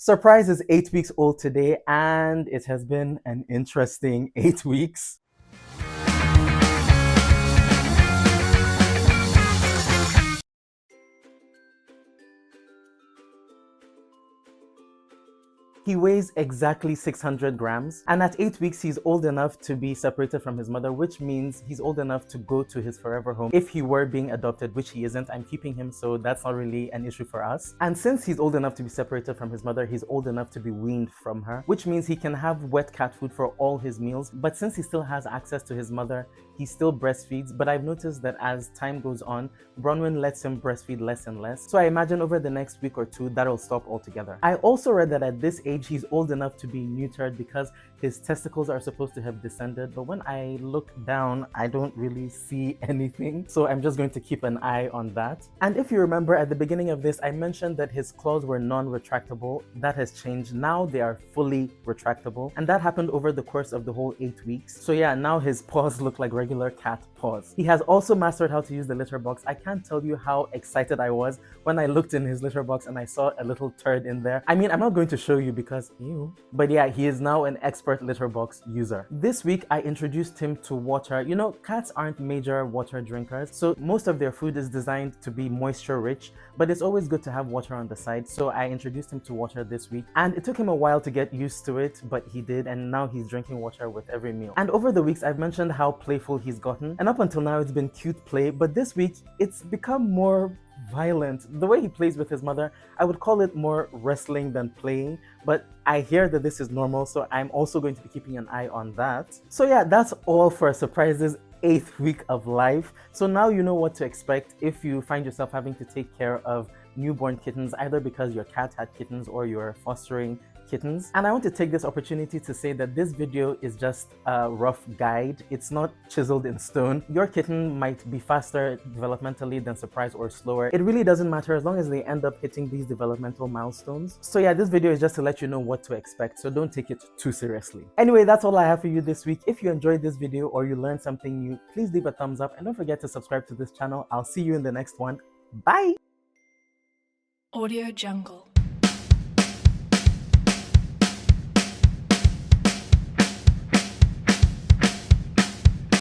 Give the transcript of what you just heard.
Surprise is 8 weeks old today, and it has been an interesting 8 weeks. He weighs exactly 600 grams, and at 8 weeks, he's old enough to be separated from his mother, which means he's old enough to go to his forever home. If he were being adopted, which he isn't, I'm keeping him, so that's not really an issue for us. And since he's old enough to be separated from his mother, he's old enough to be weaned from her, which means he can have wet cat food for all his meals. But since he still has access to his mother, he still breastfeeds. But I've noticed that as time goes on, Bronwyn lets him breastfeed less and less. So I imagine over the next week or two, that'll stop altogether. I also read that at this age, he's old enough to be neutered because his testicles are supposed to have descended. But when I look down, I don't really see anything. So I'm just going to keep an eye on that. And if you remember at the beginning of this, I mentioned that his claws were non-retractable. That has changed. Now they are fully retractable. And that happened over the course of the whole 8 weeks. So yeah, now his paws look like regular cat paws. He has also mastered how to use the litter box. I can't tell you how excited I was when I looked in his litter box and I saw a little turd in there. I mean, I'm not going to show you because ew. But yeah, he is now an expert litter box user. This week, I introduced him to water. You know, cats aren't major water drinkers, so most of their food is designed to be moisture rich, but it's always good to have water on the side. So I introduced him to water this week, and it took him a while to get used to it, but he did, and now he's drinking water with every meal. And over the weeks, I've mentioned how playful he's gotten, and up until now, it's been cute play, but this week, it's become more violent. The way he plays with his mother, I would call it more wrestling than playing, but I hear that this is normal, so I'm also going to be keeping an eye on that. So yeah, that's all for Surprise's 8th week of life. So now you know what to expect if you find yourself having to take care of newborn kittens, either because your cat had kittens or you're fostering kittens. And I want to take this opportunity to say that this video is just a rough guide. It's not chiseled in stone. Your kitten might be faster developmentally than Surprise or slower. It really doesn't matter as long as they end up hitting these developmental milestones. So yeah, this video is just to let you know what to expect, so don't take it too seriously. Anyway, that's all I have for you this week. If you enjoyed this video or you learned something new, please leave a thumbs up and don't forget to subscribe to this channel. I'll see you in the next one. Bye! Audio Jungle.